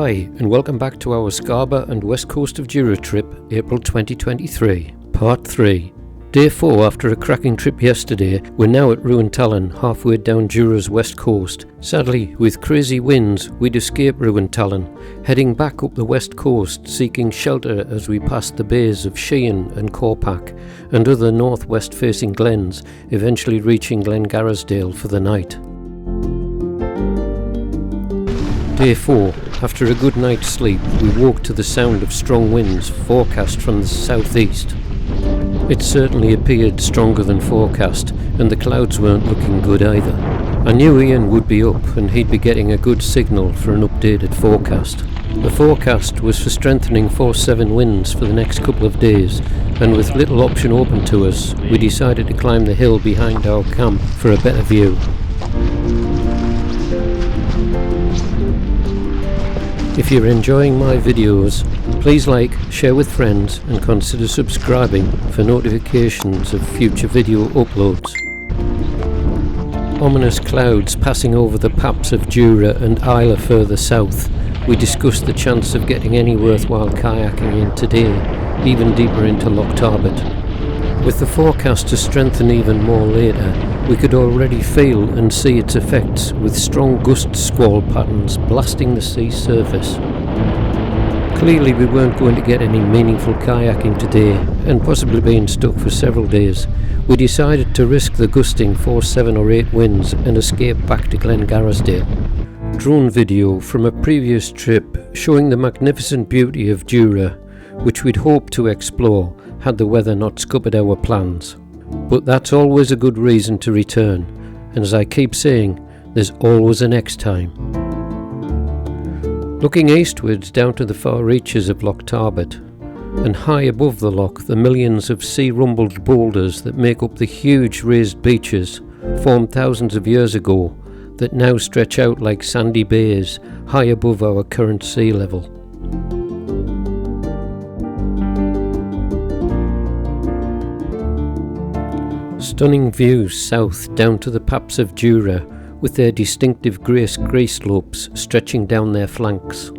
Hi, and welcome back to our Scarba and west coast of Jura trip, April 2023, Part 3. Day 4 after a cracking trip yesterday, we're now at Runatallain, halfway down Jura's west coast. Sadly, with crazy winds, we'd escape Runatallain, heading back up the west coast, seeking shelter as we passed the bays of Shian and Corpach and other northwest-facing glens, eventually reaching Glengarrisdale for the night. Day 4. After a good night's sleep, we woke to the sound of strong winds forecast from the southeast. It certainly appeared stronger than forecast, and the clouds weren't looking good either. I knew Ian would be up and he'd be getting a good signal for an updated forecast. The forecast was for strengthening force 7 winds for the next couple of days, and with little option open to us, we decided to climb the hill behind our camp for a better view. If you're enjoying my videos, please like, share with friends and consider subscribing for notifications of future video uploads. Ominous clouds passing over the paps of Jura and Isla further south, we discussed the chance of getting any worthwhile kayaking in today, even deeper into Loch Tarbert. With the forecast to strengthen even more later, we could already feel and see its effects with strong gust squall patterns blasting the sea surface. Clearly we weren't going to get any meaningful kayaking today, and possibly being stuck for several days, we decided to risk the gusting force 7 or 8 winds and escape back to Glengarrisdale. Drone video from a previous trip showing the magnificent beauty of Jura, which we'd hoped to explore had the weather not scuppered our plans. But that's always a good reason to return, and as I keep saying, there's always a next time. Looking eastwards down to the far reaches of Loch Tarbert, and high above the loch the millions of sea-rumbled boulders that make up the huge raised beaches formed thousands of years ago that now stretch out like sandy bays high above our current sea level. Stunning views south down to the paps of Jura with their distinctive grey slopes stretching down their flanks.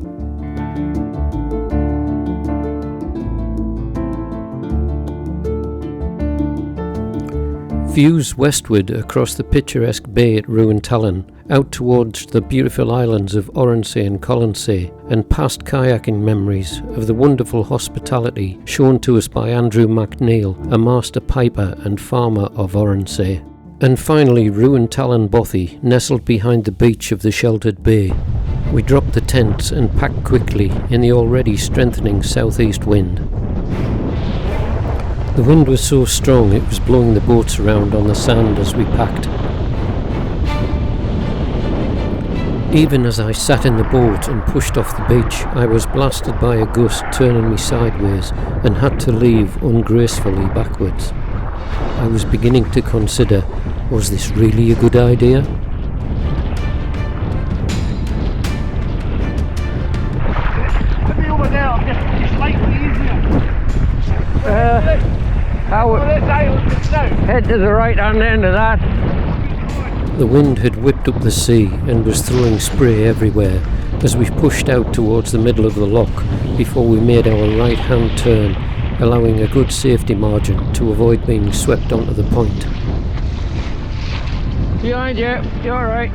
Views westward across the picturesque bay at Runatallain, out towards the beautiful islands of Oronsay and Colonsay, and past kayaking memories of the wonderful hospitality shown to us by Andrew McNeil, a master piper and farmer of Oronsay. And finally Runatallain Bothi, nestled behind the beach of the sheltered bay. We dropped the tents and packed quickly in the already strengthening southeast wind. The wind was so strong it was blowing the boats around on the sand as we packed. Even as I sat in the boat and pushed off the beach, I was blasted by a gust turning me sideways and had to leave ungracefully backwards. I was beginning to consider, was this really a good idea? Put me over there, I'm just slightly easier. Head to the right hand end of that. The wind had whipped up the sea and was throwing spray everywhere as we pushed out towards the middle of the loch before we made our right hand turn, allowing a good safety margin to avoid being swept onto the point. Behind you, you're alright.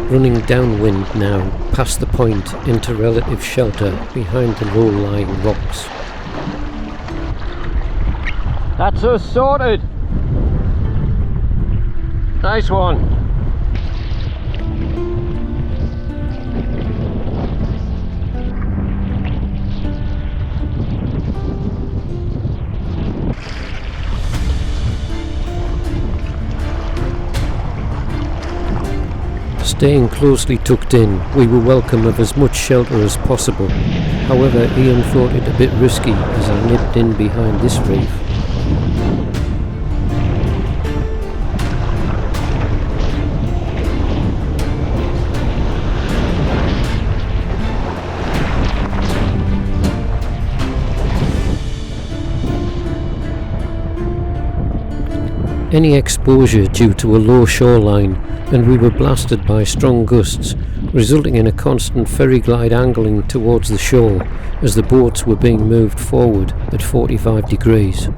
Running downwind now, past the point into relative shelter behind the low-lying rocks. That's us sorted. Nice one. Staying closely tucked in, we were welcome of as much shelter as possible. However, Ian thought it a bit risky as I nipped in behind this reef. any exposure due to a low shoreline, and we were blasted by strong gusts, resulting in a constant ferry glide angling towards the shore as the boats were being moved forward at 45 degrees.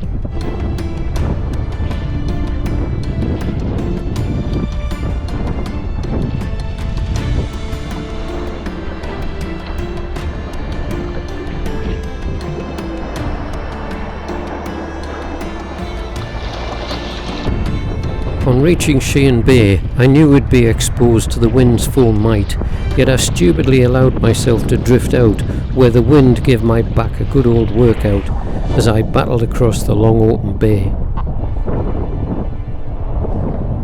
On reaching Shian Bay, I knew we'd be exposed to the wind's full might, yet I stupidly allowed myself to drift out where the wind gave my back a good old workout as I battled across the long open bay.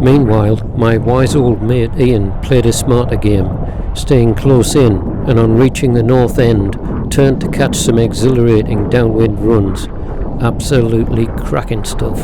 Meanwhile, my wise old mate Ian played a smarter game, staying close in, and on reaching the north end, turned to catch some exhilarating downwind runs. Absolutely cracking stuff.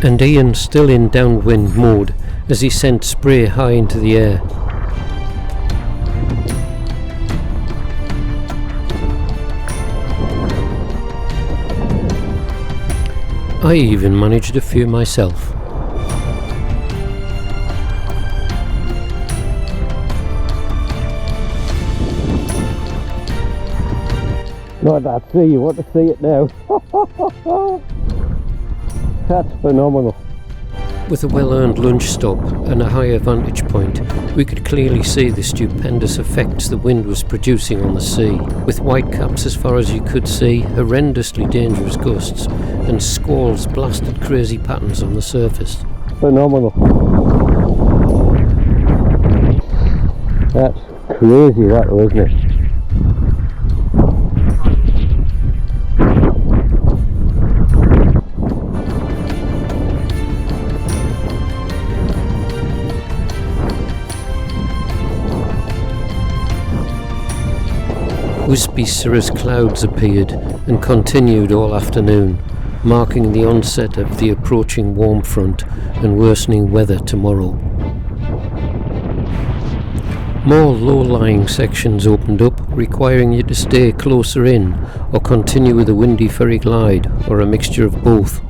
And Ian still in downwind mode as he sent spray high into the air. I even managed a few myself. Not that sea, you want to see it now. That's phenomenal. With a well-earned lunch stop and a higher vantage point, we could clearly see the stupendous effects the wind was producing on the sea, with whitecaps as far as you could see, horrendously dangerous gusts, and squalls blasted crazy patterns on the surface. Phenomenal. That's crazy, that was, isn't it? Wispy cirrus clouds appeared and continued all afternoon, marking the onset of the approaching warm front and worsening weather tomorrow. More low-lying sections opened up, requiring you to stay closer in or continue with a windy ferry glide or a mixture of both.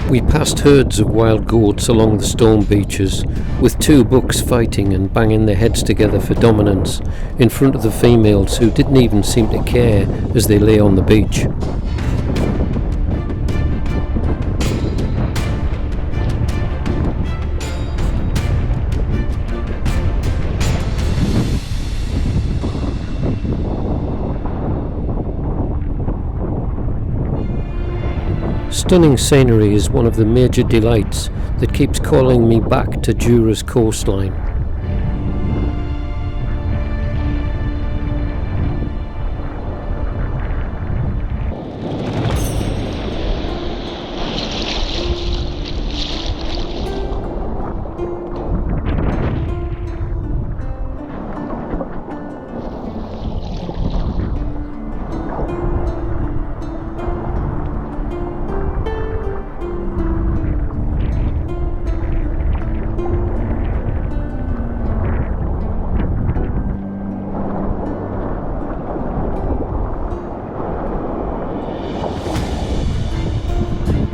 We passed herds of wild goats along the stone beaches, with two bucks fighting and banging their heads together for dominance, in front of the females who didn't even seem to care as they lay on the beach. Stunning scenery is one of the major delights that keeps calling me back to Jura's coastline.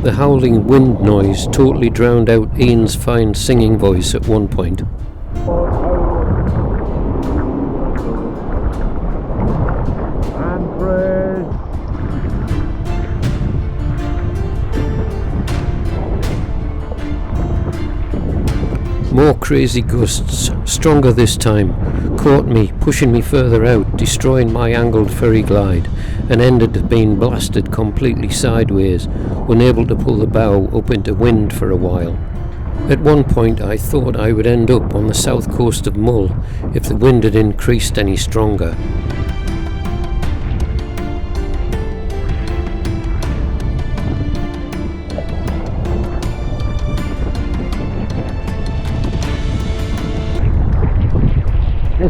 The howling wind noise totally drowned out Ian's fine singing voice at one point. More crazy gusts, stronger this time, caught me, pushing me further out, destroying my angled ferry glide, and ended being blasted completely sideways, unable to pull the bow up into wind for a while. At one point I thought I would end up on the south coast of Mull if the wind had increased any stronger.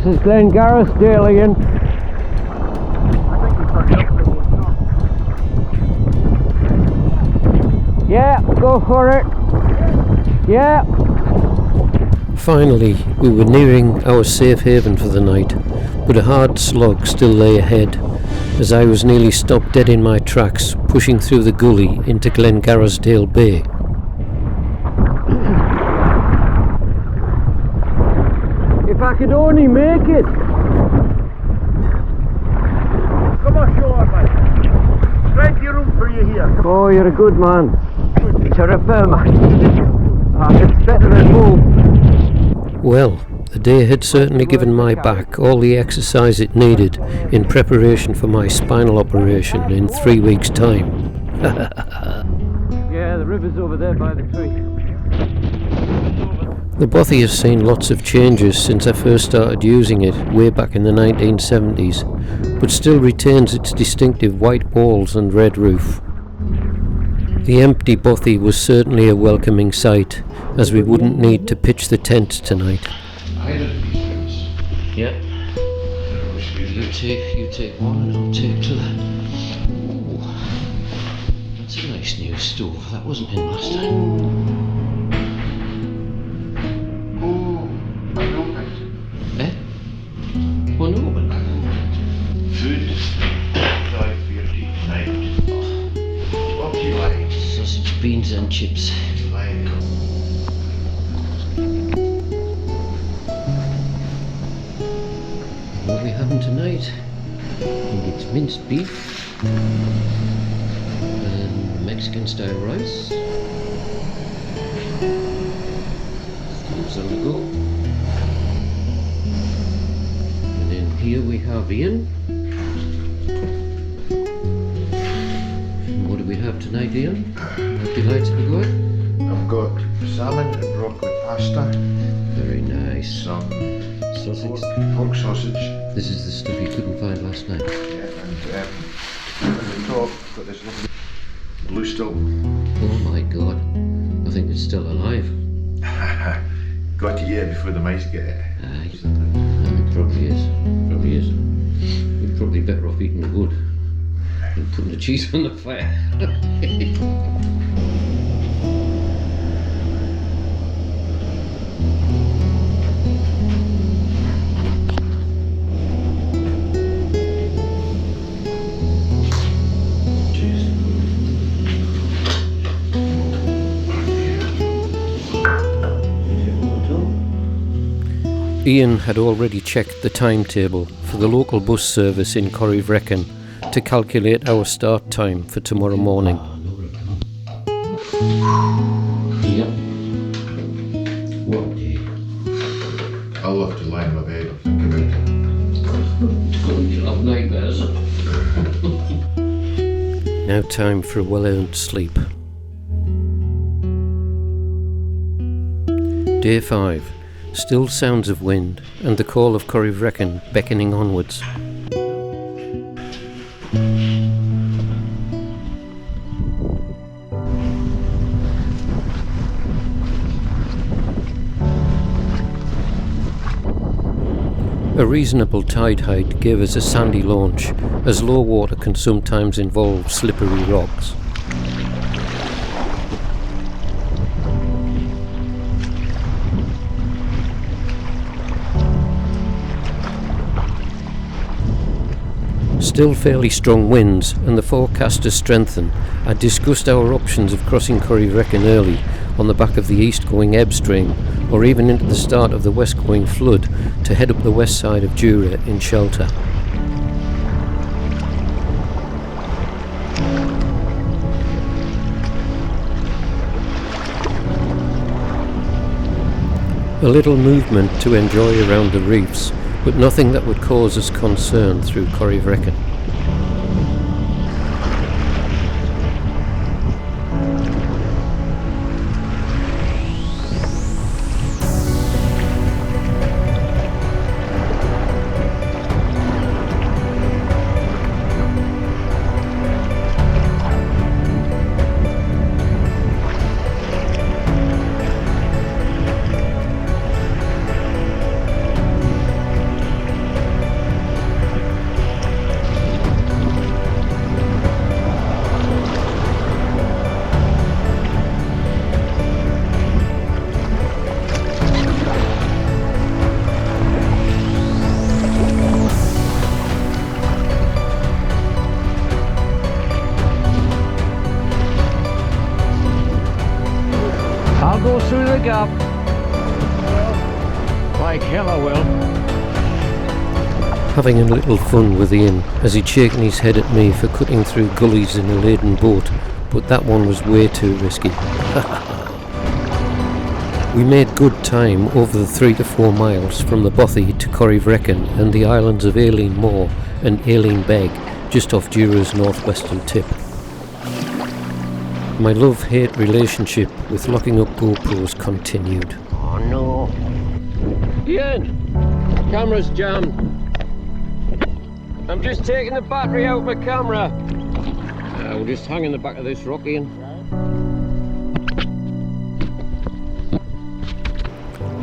This is Glengarrisdale, Ian. I think we've got it up there, no? Yeah, go for it. Yeah. Finally, we were nearing our safe haven for the night, but a hard slog still lay ahead, as I was nearly stopped dead in my tracks, pushing through the gully into Glengarrisdale Bay. If I could only make it! Come on shore, mate. Plenty of room for you here. Oh, you're a good man. You're a fair man. It's better than home. Well, the day had certainly given my back all the exercise it needed in preparation for my spinal operation in 3 weeks' time. Yeah, the river's over there by the tree. The Bothi has seen lots of changes since I first started using it way back in the 1970s, but still retains its distinctive white walls and red roof. The empty Bothi was certainly a welcoming sight, as we wouldn't need to pitch the tent tonight. Yep. You take one and I'll take two. Ooh, that's a nice new stove. That wasn't in last time. Oh, I don't think. Eh? Oh no, but... Food, dry for your deep night. What do you like? Sausage, beans and chips. You like? What are we having tonight? I think it's minced beef and Mexican style rice. Stoves on the go. And then here we have Ian. And what do we have tonight, Ian? What delights have we got? I've got salmon and broccoli pasta, Very nice. some Sausage. pork sausage, This is the stuff you couldn't find last night. yeah, and at the top got this lovely blue still. Oh my god. I think it's still alive. Got to eat it before the mice get it. Aye. It probably is. Probably is. We're probably better off eating the wood than putting the cheese on the fire. Ian had already checked the timetable for the local bus service in Corryvreckan to calculate our start time for tomorrow morning. Yep. What day? I'll have to lie in my bed and think about it. You'll have nightmares. Now time for a well-earned sleep. Day 5. Still sounds of wind and the call of Corryvreckan beckoning onwards. A reasonable tide height gave us a sandy launch, as low water can sometimes involve slippery rocks. Still fairly strong winds, and the forecast has strengthened. I discussed our options of crossing Corryveckan early on the back of the east-going ebb stream, or even into the start of the west-going flood to head up the west side of Jura in shelter. A little movement to enjoy around the reefs, but nothing that would cause us concern through Corryveckan. go through the gap. Like hell I will. Having a little fun with Ian as he'd shaken his head at me for cutting through gullies in a laden boat, but that one was way too risky. We made good time over the 3 to 4 miles from the Bothi to Corryvreckan and the islands of Eileen Moor and Eileen Beag, just off Jura's northwestern tip. My love-hate relationship with locking up GoPros continued. Oh no. Ian! Camera's jammed. I'm just taking the battery out of my camera. We'll just hang in the back of this rock, Ian.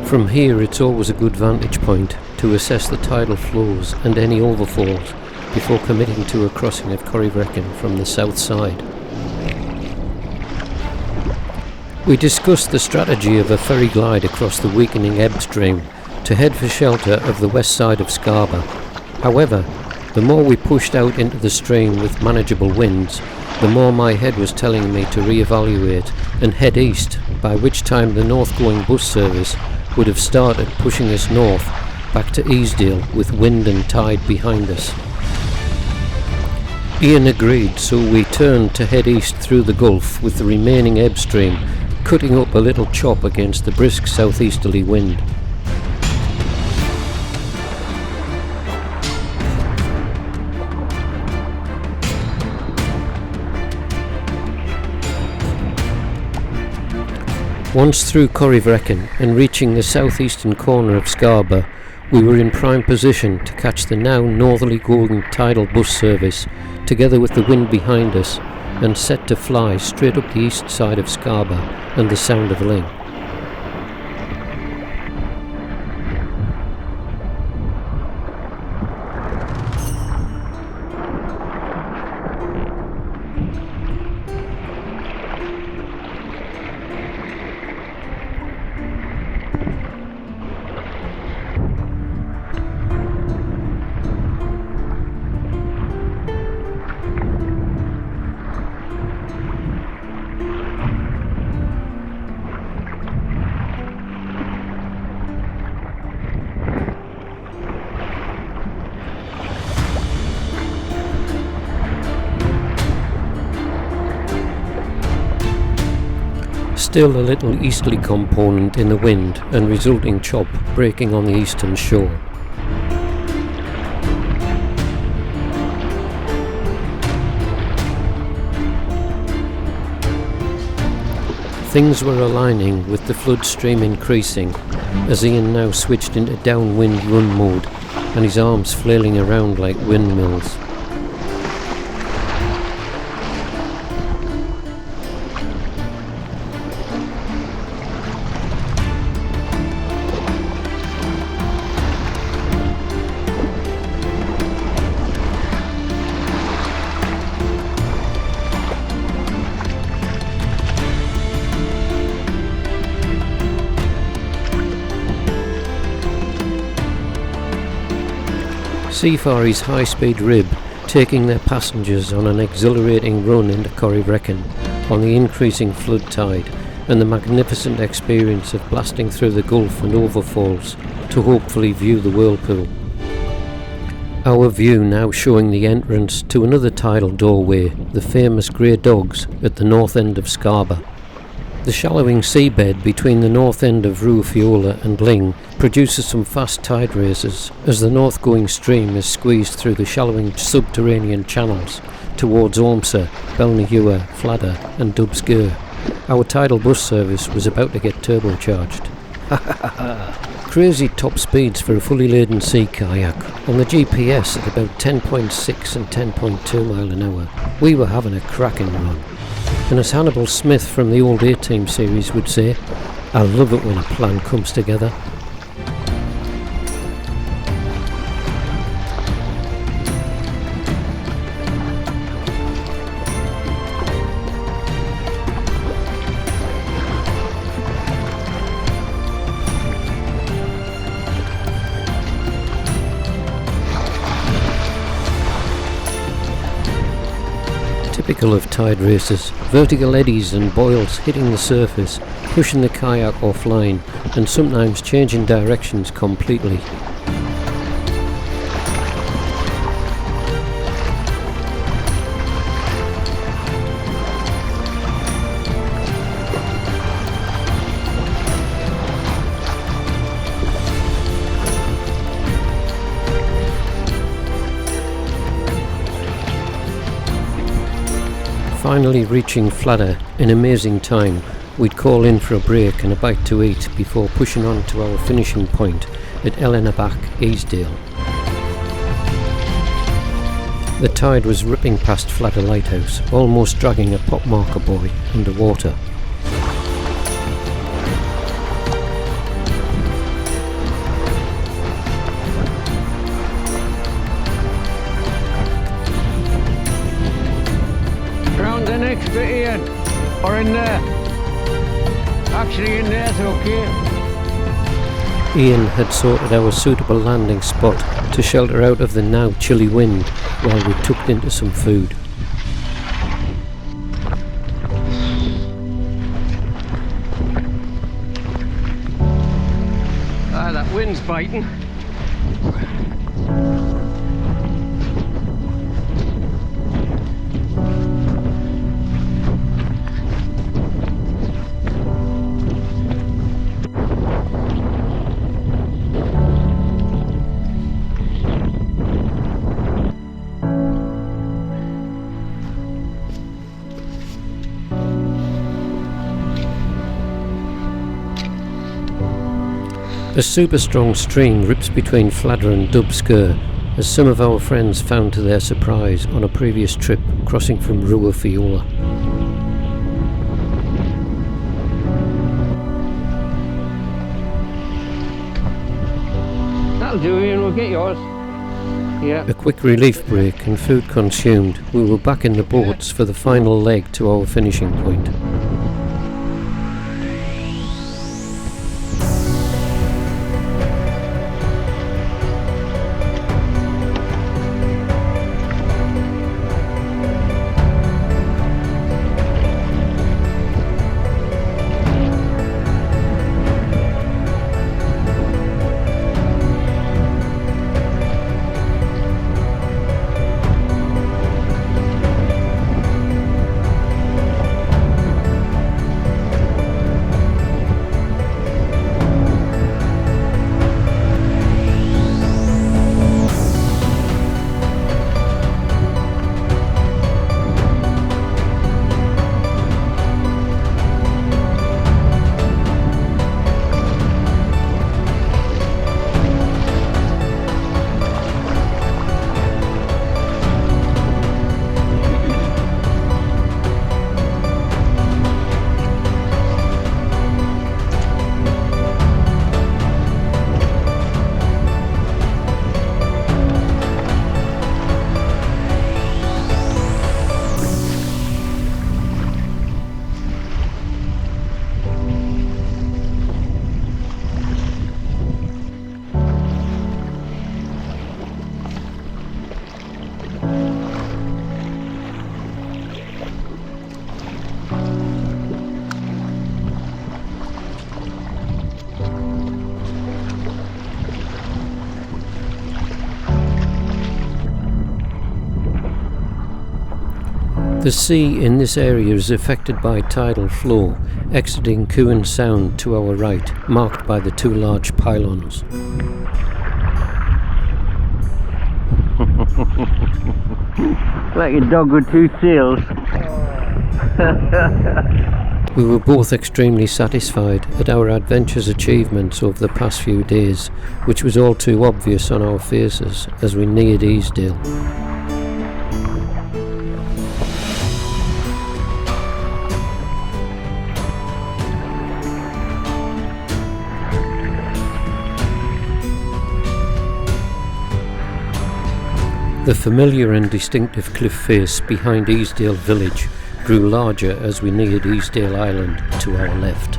From here it's always a good vantage point to assess the tidal flows and any overfalls before committing to a crossing of Corryveckan from the south side. We discussed the strategy of a ferry glide across the weakening ebb stream to head for shelter of the west side of Scarba. However, the more we pushed out into the stream with manageable winds, the more my head was telling me to re-evaluate and head east, by which time the north-going bus service would have started pushing us north back to Eastdale with wind and tide behind us. Ian agreed, so we turned to head east through the Gulf with the remaining ebb stream cutting up a little chop against the brisk southeasterly wind. Once through Corryveckan and reaching the southeastern corner of Scarba, we were in prime position to catch the now northerly going tidal bus service, together with the wind behind us, and set to fly straight up the east side of Scarba and the Sound of Luing. Still a little easterly component in the wind and resulting chop breaking on the eastern shore. Things were aligning with the flood stream increasing as Ian now switched into downwind run mode and his arms flailing around like windmills. Seafary's high-speed rib taking their passengers on an exhilarating run into Corryveckan on the increasing flood tide and the magnificent experience of blasting through the Gulf and overfalls to hopefully view the whirlpool. Our view now showing the entrance to another tidal doorway, the famous Grey Dogs at the north end of Scarba. The shallowing seabed between the north end of Ruafiola and Ling produces some fast tide races as the north-going stream is squeezed through the shallowing subterranean channels towards Ormsa, Belnehua, Fladda and Dubsgur. Our tidal bus service was about to get turbocharged. Crazy top speeds for a fully laden sea kayak. On the GPS at about 10.6 and 10.2 mile an hour. We were having a cracking run. And as Hannibal Smith from the old A-Team series would say, I love it when a plan comes together. Typical of tide races, vertical eddies and boils hitting the surface, pushing the kayak offline, and sometimes changing directions completely. Finally reaching Fladda in amazing time, we'd call in for a break and a bite to eat before pushing on to our finishing point at Ellenabach, Eastdale. The tide was ripping past Fladda Lighthouse, almost dragging a pop marker buoy underwater. Round the next bit, Ian, or in there. Actually in there's okay. Ian had sorted our suitable landing spot to shelter out of the now chilly wind while we tucked into some food. That wind's biting. A super strong stream rips between Fladda and Dubsker, as some of our friends found to their surprise on a previous trip crossing from Ruafiola. That'll do, Ian, we'll get yours. Yeah. A quick relief break and food consumed, we were back in the boats for the final leg to our finishing point. The sea in this area is affected by tidal flow, exiting Cuan Sound to our right, marked by the two large pylons. Like a dog with two tails. We were both extremely satisfied at our adventure's achievements over the past few days, which was all too obvious on our faces as we neared Eastdale. The familiar and distinctive cliff face behind Eastdale village grew larger as we neared Eastdale Island to our left.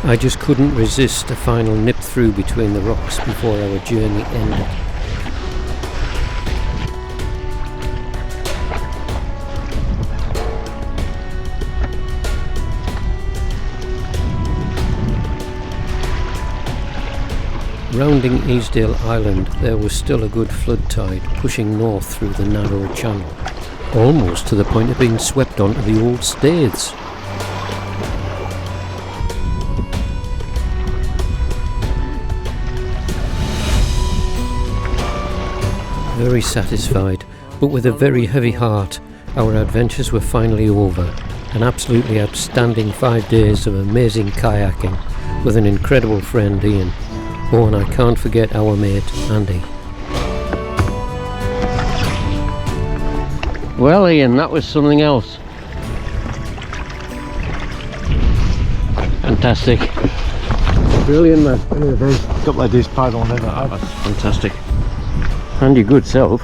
I just couldn't resist a final nip through between the rocks before our journey ended. Rounding Eastdale Island, there was still a good flood tide pushing north through the narrow channel, almost to the point of being swept onto the old staithes. Very satisfied, but with a very heavy heart. Our adventures were finally over. An absolutely outstanding 5 days of amazing kayaking with an incredible friend Ian. Oh, and I can't forget our mate Andy. Well Ian, that was something else. Fantastic. Brilliant man. There's a couple of days paddling in that. That's fantastic. And your good self.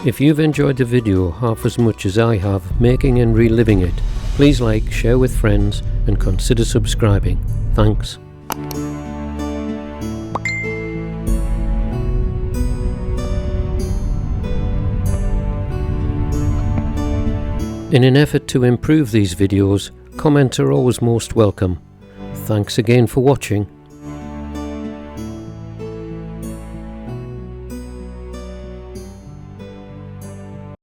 If you've enjoyed the video half as much as I have making and reliving it, please like, share with friends and consider subscribing. Thanks. In an effort to improve these videos, comments are always most welcome. Thanks again for watching.